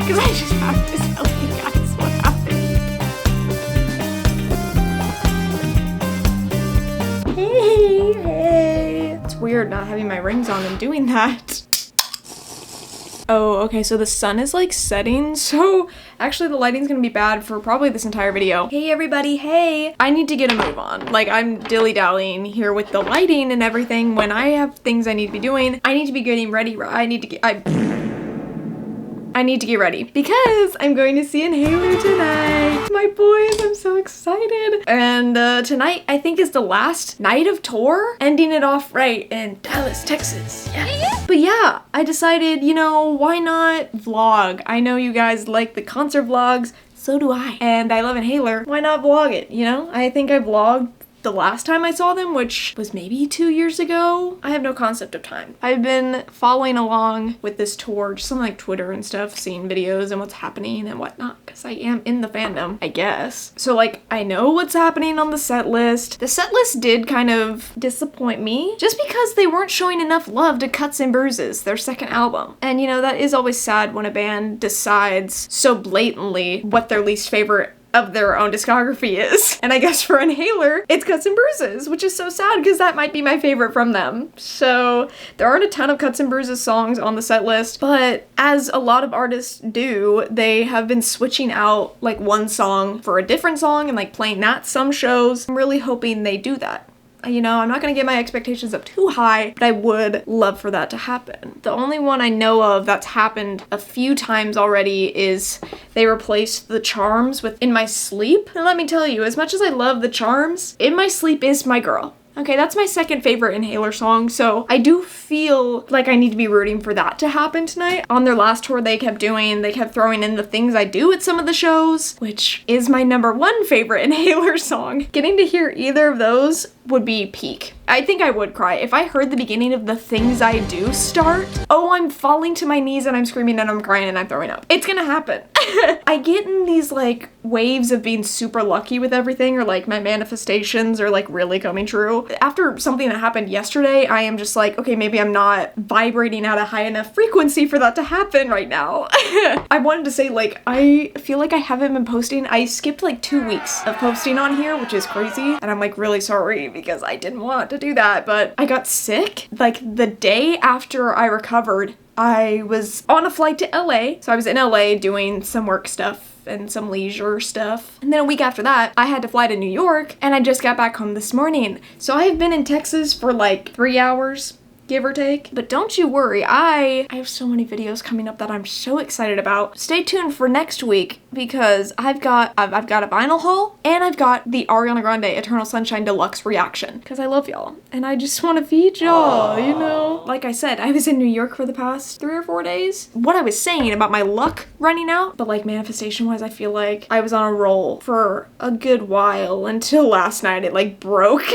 because I just have to tell you guys what happened. Hey. It's weird not having my rings on and doing that. Oh, okay, so the sun is like setting, so actually the lighting's gonna be bad for probably this entire video. Hey everybody, hey! I need to get a move on. Like, I'm dilly-dallying here with the lighting and everything when I have things I need to be doing. I need to be getting ready. I need to get ready because I'm going to see Inhaler tonight. My boys, I'm so excited. And tonight I think is the last night of tour, ending it off right in Dallas, Texas. Yeah. But yeah, I decided, you know, why not vlog? I know you guys like the concert vlogs, so do I. And I love Inhaler. Why not vlog it, you know? I think I vlogged the last time I saw them, which was maybe 2 years ago. I have no concept of time. I've been following along with this tour, just on like Twitter and stuff, seeing videos and what's happening and whatnot, because I am in the fandom, I guess. So like, I know what's happening on the set list. The set list did kind of disappoint me, just because they weren't showing enough love to Cuts and Bruises, their second album. And you know, that is always sad when a band decides so blatantly what their least favorite of their own discography is. And I guess for Inhaler, it's Cuts and Bruises, which is so sad because that might be my favorite from them. So there aren't a ton of Cuts and Bruises songs on the set list, but as a lot of artists do, they have been switching out like one song for a different song and like playing that some shows. I'm really hoping they do that. You know, I'm not gonna get my expectations up too high, but I would love for that to happen. The only one I know of that's happened a few times already is they replaced the Charms with In My Sleep. And let me tell you, as much as I love the Charms, In My Sleep is my girl. Okay, that's my second favorite Inhaler song, so I do feel like I need to be rooting for that to happen tonight. On their last tour they kept throwing in The Things I Do at some of the shows, which is my #1 favorite Inhaler song. Getting to hear either of those would be peak. I think I would cry. If I heard the beginning of The Things I Do start, oh, I'm falling to my knees and I'm screaming and I'm crying and I'm throwing up. It's gonna happen. I get in these like waves of being super lucky with everything, or like my manifestations are like really coming true. After something that happened yesterday, I am just like, okay, maybe I'm not vibrating at a high enough frequency for that to happen right now. I wanted to say, like, I feel like I haven't been posting. I skipped like 2 weeks of posting on here, which is crazy. And I'm like really sorry because I didn't want to do that, but I got sick like the day after I recovered. I was on a flight to LA, so I was in LA doing some work stuff and some leisure stuff. And then a week after that, I had to fly to New York, and I just got back home this morning. So I have been in Texas for like 3 hours, give or take. But don't you worry, I have so many videos coming up that I'm so excited about. Stay tuned for next week because I've got a vinyl haul and I've got the Ariana Grande Eternal Sunshine Deluxe reaction because I love y'all and I just want to feed y'all, you know? Like I said, I was in New York for the past 3 or 4 days. What I was saying about my luck running out, but like manifestation wise, I feel like I was on a roll for a good while until last night it like broke.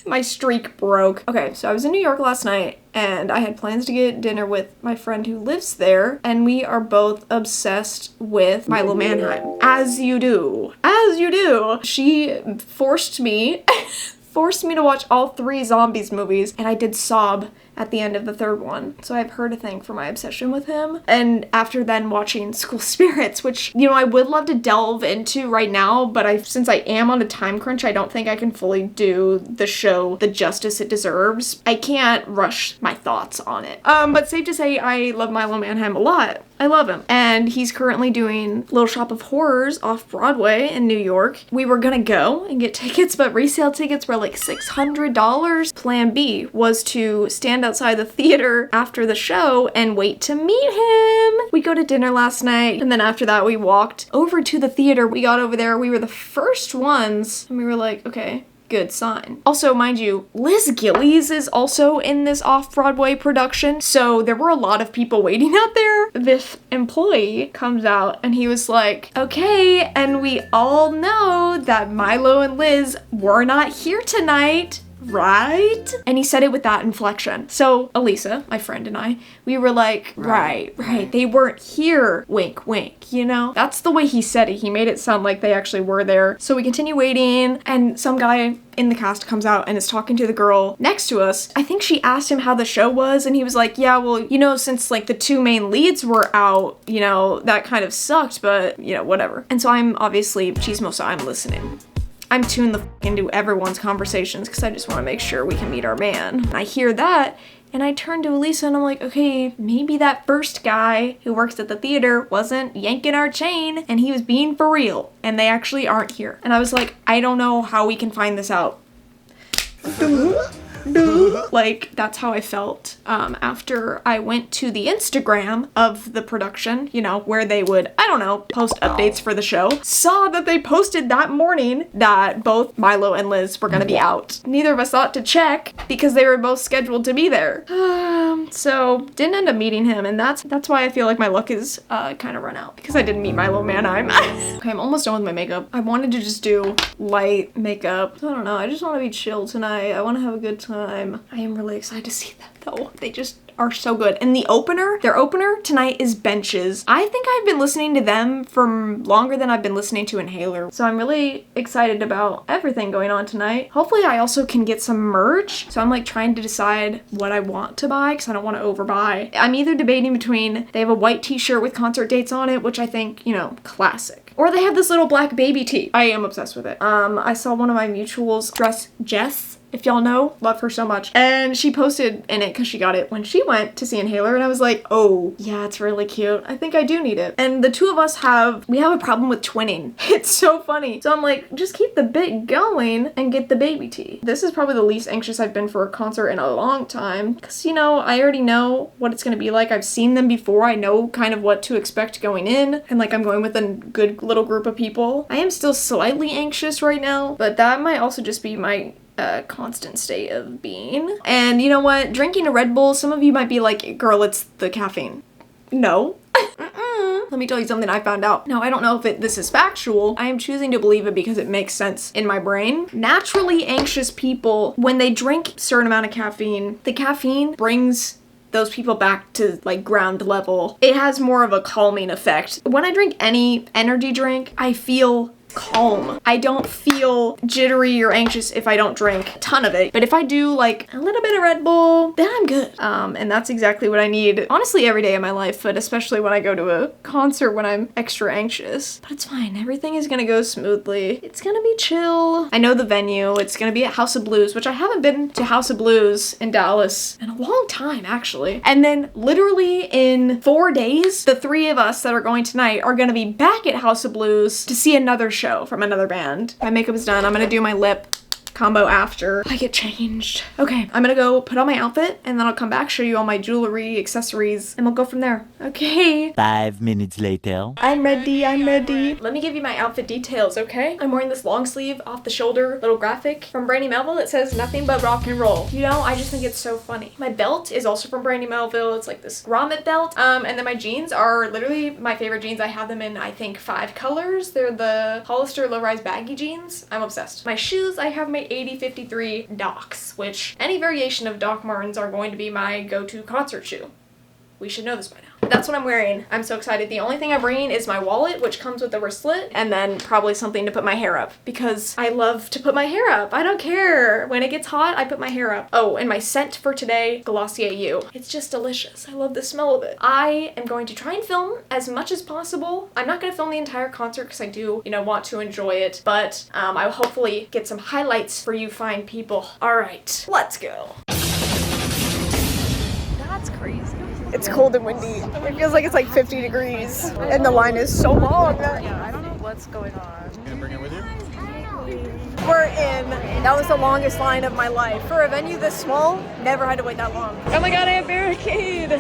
My streak broke. Okay, so I was in New York last night and I had plans to get dinner with my friend who lives there, and we are both obsessed with Milo Manheim. As you do. As you do. She forced me to watch all 3 Zombies movies, and I did sob at the end of the 3rd one. So I have her to thank for my obsession with him. And after then watching School Spirits, which, you know, I would love to delve into right now, but since I am on a time crunch, I don't think I can fully do the show the justice it deserves. I can't rush my thoughts on it. But safe to say, I love Milo Manheim a lot. I love him. And he's currently doing Little Shop of Horrors off Broadway in New York. We were gonna go and get tickets, but resale tickets were like $600. Plan B was to stand outside the theater after the show and wait to meet him. We go to dinner last night, and then after that we walked over to the theater. We got over there, we were the first ones, and we were like, okay, good sign. Also, mind you, Liz Gillies is also in this off-Broadway production, so there were a lot of people waiting out there. This employee comes out and he was like, okay, and we all know that Milo and Liz were not here tonight. right? And he said it with that inflection. So Elisa, my friend, and I, we were like, right. They weren't here, wink, wink, you know? That's the way he said it. He made it sound like they actually were there. So we continue waiting, and some guy in the cast comes out and is talking to the girl next to us. I think she asked him how the show was, and he was like, yeah, well, you know, since like the two main leads were out, you know, that kind of sucked, but, you know, whatever. And so I'm obviously chismosa, so I'm listening. I'm tuned the into everyone's conversations because I just want to make sure we can meet our man. And I hear that, and I turn to Elisa and I'm like, okay, maybe that first guy who works at the theater wasn't yanking our chain and he was being for real and they actually aren't here. And I was like, I don't know how we can find this out. Like, that's how I felt after I went to the Instagram of the production, you know, where they would, I don't know, post updates for the show. Saw that they posted that morning that both Milo and Liz were gonna be out. Neither of us thought to check because they were both scheduled to be there. So didn't end up meeting him, and that's why I feel like my luck is kind of run out, because I didn't meet Milo Manheim. Okay, I'm almost done with my makeup. I wanted to just do light makeup. I don't know, I just want to be chill tonight. I want to have a good time. I am really excited to see them though. They just are so good. And their opener tonight is Benches. I think I've been listening to them for longer than I've been listening to Inhaler. So I'm really excited about everything going on tonight. Hopefully I also can get some merch. So I'm like trying to decide what I want to buy because I don't want to overbuy. I'm either debating between, they have a white t-shirt with concert dates on it, which I think, you know, classic. Or they have this little black baby tee. I am obsessed with it. I saw one of my mutuals dress Jess, if y'all know, love her so much. And she posted in it because she got it when she went to see Inhaler, and I was like, oh, yeah, it's really cute. I think I do need it. And the two of us we have a problem with twinning. It's so funny. So I'm like, just keep the bit going and get the baby tee. This is probably the least anxious I've been for a concert in a long time because, you know, I already know what it's gonna be like. I've seen them before. I know kind of what to expect going in, and like I'm going with a good little group of people. I am still slightly anxious right now, but that might also just be my constant state of being. And you know what? Drinking a Red Bull, some of you might be like, girl, it's the caffeine. No. Let me tell you something I found out. Now, I don't know if this is factual. I am choosing to believe it because it makes sense in my brain. Naturally anxious people, when they drink a certain amount of caffeine, the caffeine brings those people back to like ground level. It has more of a calming effect. When I drink any energy drink, I feel calm. I don't feel jittery or anxious if I don't drink a ton of it. But if I do like a little bit of Red Bull, then I'm good. And that's exactly what I need, honestly, every day of my life, but especially when I go to a concert when I'm extra anxious. But it's fine. Everything is gonna go smoothly. It's gonna be chill. I know the venue. It's gonna be at House of Blues, which I haven't been to House of Blues in Dallas in a long time, actually. And then literally in 4 days, the three of us that are going tonight are gonna be back at House of Blues to see another show from another band. My makeup is done. I'm gonna do my lip combo after I get changed. Okay, I'm gonna go put on my outfit and then I'll come back, show you all my jewelry, accessories, and we'll go from there. Okay. 5 minutes later. I'm ready. Let me give you my outfit details, okay? I'm wearing this long sleeve off the shoulder little graphic from Brandy Melville that says nothing but rock and roll. You know, I just think it's so funny. My belt is also from Brandy Melville. It's like this grommet belt. And then my jeans are literally my favorite jeans. I have them in, I think, 5 colors. They're the Hollister low-rise baggy jeans. I'm obsessed. My shoes, I have my 8053 Docs, which any variation of Doc Martens are going to be my go-to concert shoe. We should know this by now. That's what I'm wearing. I'm so excited. The only thing I'm bringing is my wallet, which comes with a wristlet, and then probably something to put my hair up because I love to put my hair up. I don't care. When it gets hot, I put my hair up. Oh, and my scent for today, Glossier You. It's just delicious. I love the smell of it. I am going to try and film as much as possible. I'm not going to film the entire concert because I do, you know, want to enjoy it, but I will hopefully get some highlights for you fine people. All right, let's go. That's crazy. It's cold and windy. It feels like it's like 50 degrees and the line is so long. Yeah, I don't know what's going on. You gonna bring it with you? We're in. That was the longest line of my life. For a venue this small, never had to wait that long. Oh my god, I have barricade!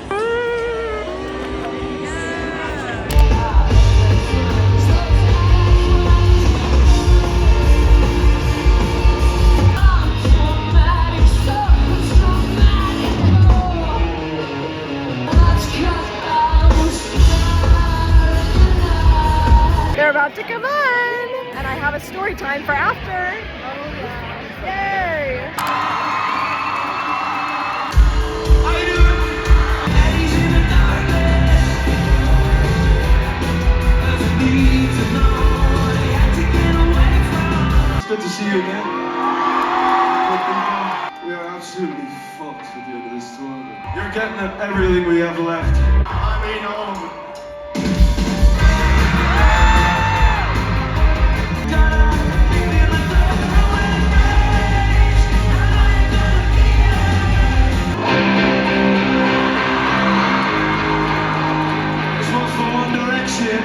They're about to come on! And I have a story time for after. Oh yeah. Yay! you again. We are absolutely fucked with the end of this tour. You're getting everything we have left. I mean, all of it. This one's for One Direction.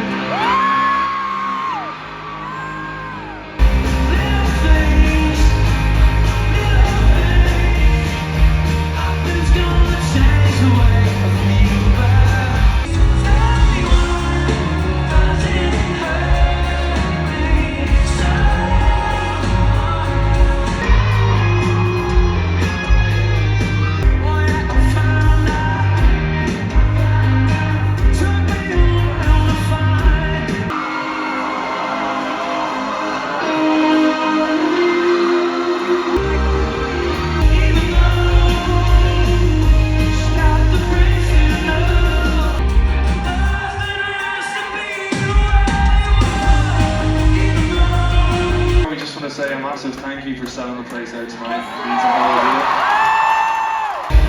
We just want to say a massive thank you for selling the place out tonight. It means a whole deal.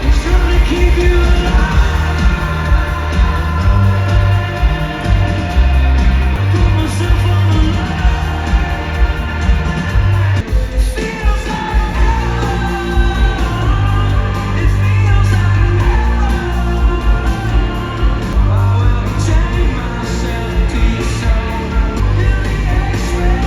We're trying to keep you alive. Put myself on the line. It feels like hell. It feels like hell. I will chain myself to your soul. Feel the X-ray.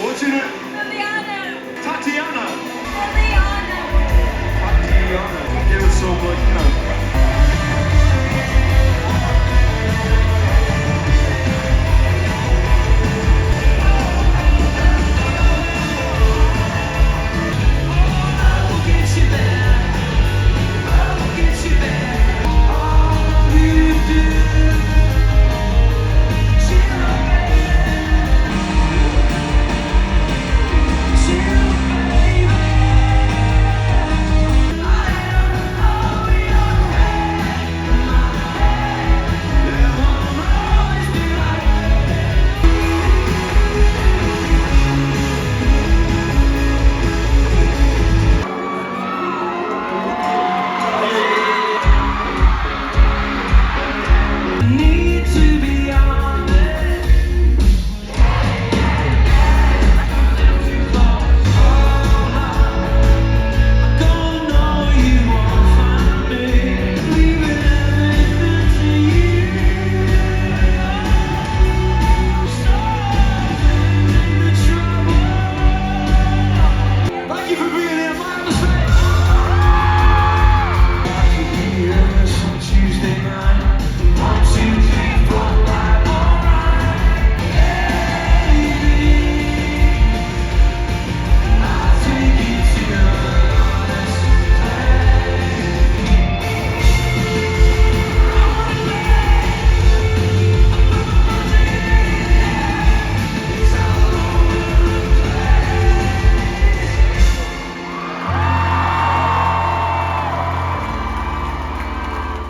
What's your name? Tatiana. Tatiana. Give it so much now.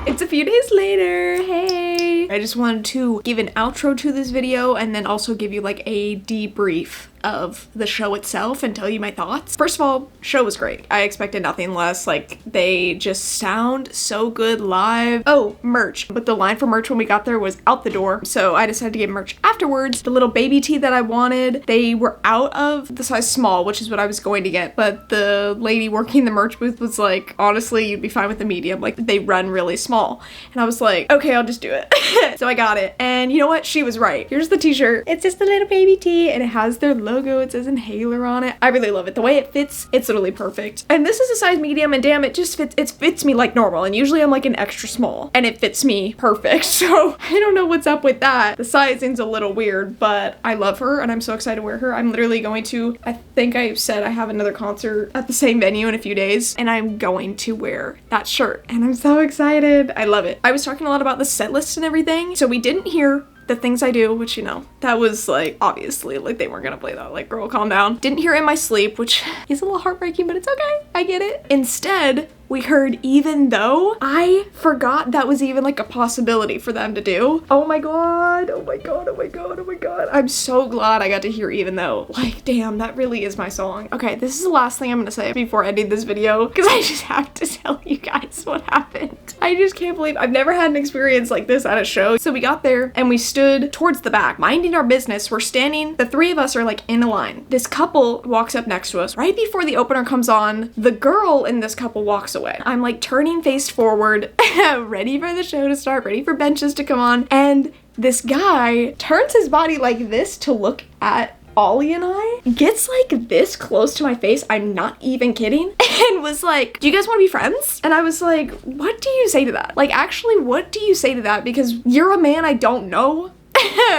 It's a few days later. Hey! I just wanted to give an outro to this video and then also give you like a debrief of the show itself and tell you my thoughts. First of all, show was great. I expected nothing less. Like, they just sound so good live. Oh, merch. But the line for merch when we got there was out the door, so I decided to get merch afterwards. The little baby tee that I wanted, they were out of the size small, which is what I was going to get, but the lady working the merch booth was like, honestly, you'd be fine with the medium. Like, they run really small. And I was like, okay, I'll just do it. So I got it. And you know what? She was right. Here's the t-shirt. It's just a little baby tee and it has their logo logo. It says Inhaler on it. I really love it. The way it fits, it's literally perfect. And this is a size medium, and damn, it just fits. It fits me like normal. And usually I'm like an extra small, and it fits me perfect. So I don't know what's up with that. The sizing's a little weird, but I love her, and I'm so excited to wear her. I'm literally going to, I think I said I have another concert at the same venue in a few days, and I'm going to wear that shirt, and I'm so excited. I love it. I was talking a lot about the set list and everything, so we didn't hear The Things I Do, which, you know, that was like, obviously, like, they weren't gonna play that. Like, girl, calm down. Didn't hear In My Sleep, which is a little heartbreaking, but it's okay. I get it. Instead, we heard Even Though. I forgot that was even like a possibility for them to do. Oh my god, oh my god, oh my god, oh my god. I'm so glad I got to hear Even Though. Like, damn, that really is my song. Okay, this is the last thing I'm gonna say before ending this video, because I just have to tell you guys what happened. I just can't believe I've never had an experience like this at a show. So we got there and we stood towards the back, minding our business. We're standing, the three of us are like in a line. This couple walks up next to us. Right before the opener comes on, the girl in this couple walks away. I'm like turning face forward, ready for the show to start, ready for benches to come on, and this guy turns his body like this to look at Ollie and I, gets like this close to my face, I'm not even kidding, and was like, do you guys want to be friends? And I was like, what do you say to that? Like, actually, what do you say to that? Because you're a man I don't know.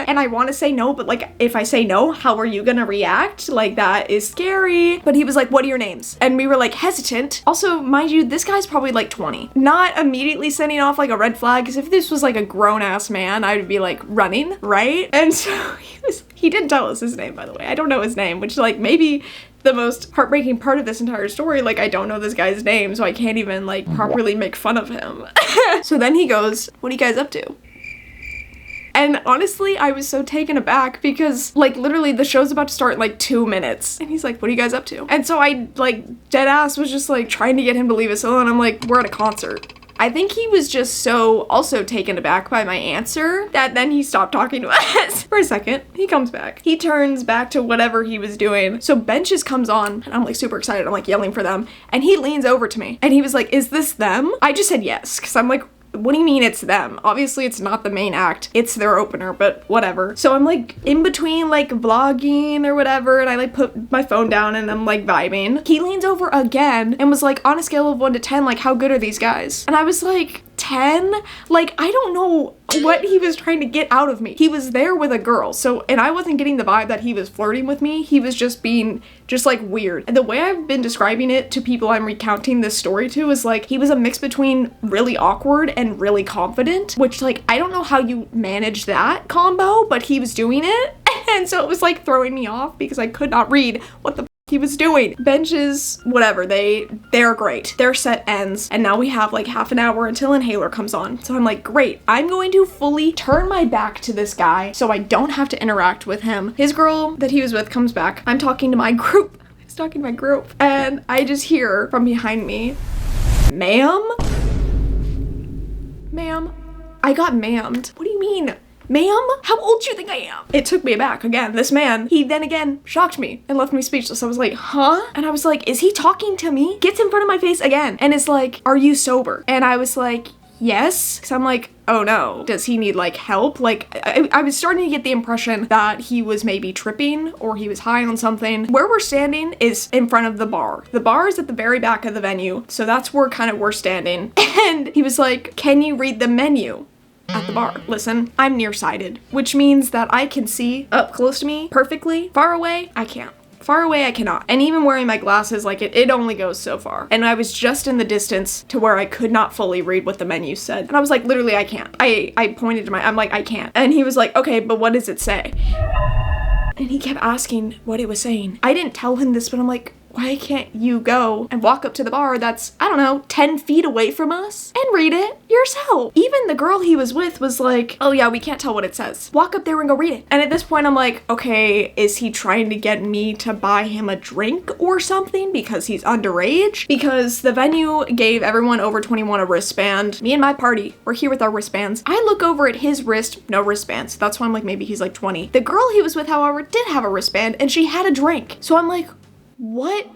And I want to say no, but like, if I say no, how are you gonna react? Like, that is scary. But he was like, what are your names? And we were like hesitant. Also, mind you, this guy's probably like 20. Not immediately sending off like a red flag, because if this was like a grown-ass man, I would be like running, right? And so he didn't tell us his name, by the way. I don't know his name, which like maybe the most heartbreaking part of this entire story. Like, I don't know this guy's name, so I can't even like properly make fun of him. So then he goes, what are you guys up to? And honestly, I was so taken aback because like literally the show's about to start in like 2 minutes. And he's like, what are you guys up to? And so I like dead ass was just like trying to get him to leave us alone. I'm like, we're at a concert. I think he was just so also taken aback by my answer that then he stopped talking to us. For a second, he comes back. He turns back to whatever he was doing. So Benches comes on and I'm like super excited. I'm like yelling for them. And he leans over to me and he was like, is this them? I just said yes, because I'm like, what do you mean it's them? Obviously it's not the main act, it's their opener, but whatever. So I'm like in between like vlogging or whatever, and I like put my phone down and I'm like vibing. He leans over again and was like, on a scale of 1 to 10, like how good are these guys? And I was like, 10? Like, I don't know what he was trying to get out of me. He was there with a girl, so, and I wasn't getting the vibe that he was flirting with me. He was just being just like weird. And the way I've been describing it to people I'm recounting this story to is like, he was a mix between really awkward and really confident, which like, I don't know how you manage that combo, but he was doing it. And so it was like throwing me off because I could not read what the he was doing. Benches, whatever, they're great. Their set ends and now we have like half an hour until Inhaler comes on. So I'm like, great, I'm going to fully turn my back to this guy so I don't have to interact with him. His girl that he was with comes back. I'm talking to my group. I was talking to my group and I just hear from behind me, ma'am? Ma'am? I got ma'amed. What do you mean? Ma'am? How old do you think I am? It took me aback. Again, this man, he then again shocked me and left me speechless. I was like, huh? And I was like, is he talking to me? Gets in front of my face again and is like, are you sober? And I was like, yes. Because I'm like, oh no, does he need like help? Like, I was starting to get the impression that he was maybe tripping or he was high on something. Where we're standing is in front of the bar. The bar is at the very back of the venue. So that's where kind of we're standing. And he was like, can you read the menu at the bar? Listen, I'm nearsighted, which means that I can see up close to me perfectly. Far away, I can't. Far away, I cannot. And even wearing my glasses, like it only goes so far. And I was just in the distance to where I could not fully read what the menu said. And I was like, literally, I can't. I pointed to I'm like, I can't. And he was like, okay, but what does it say? And he kept asking what it was saying. I didn't tell him this, but I'm like, why can't you go and walk up to the bar that's, I don't know, 10 feet away from us and read it yourself? Even the girl he was with was like, oh yeah, we can't tell what it says. Walk up there and go read it. And at this point I'm like, okay, is he trying to get me to buy him a drink or something because he's underage? Because the venue gave everyone over 21 a wristband. Me and my party, we're here with our wristbands. I look over at his wrist, no wristbands. That's why I'm like, maybe he's like 20. The girl he was with, however, did have a wristband and she had a drink. So I'm like, what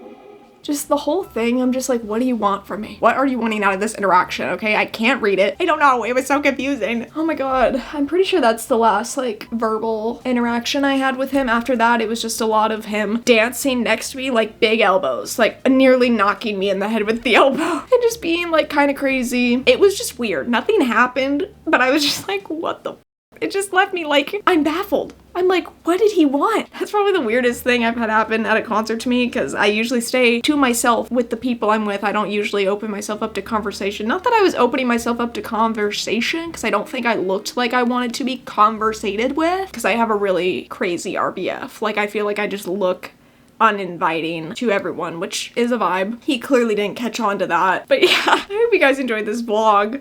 Just the whole thing, I'm just like, what do you want from me? What are you wanting out of this interaction, okay? I can't read it. I don't know, it was so confusing. Oh my god, I'm pretty sure that's the last, like, verbal interaction I had with him. After that, it was just a lot of him dancing next to me, like, big elbows, like, nearly knocking me in the head with the elbow, and just being, like, kind of crazy. It was just weird. Nothing happened, but I was just like, what the f-? It just left me, like, I'm baffled. I'm like, what did he want? That's probably the weirdest thing I've had happen at a concert to me, because I usually stay to myself with the people I'm with. I don't usually open myself up to conversation. Not that I was opening myself up to conversation, because I don't think I looked like I wanted to be conversated with, because I have a really crazy RBF. Like, I feel like I just look uninviting to everyone, which is a vibe. He clearly didn't catch on to that. But yeah, I hope you guys enjoyed this vlog.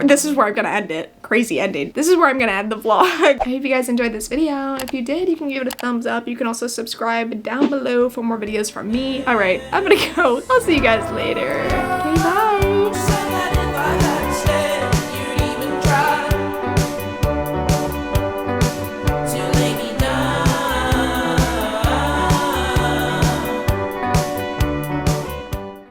This is where I'm gonna end it. Crazy ending. This is where I'm gonna end the vlog. I hope you guys enjoyed this video. If you did, you can give it a thumbs up. You can also subscribe down below for more videos from me. All right, I'm gonna go. I'll see you guys later.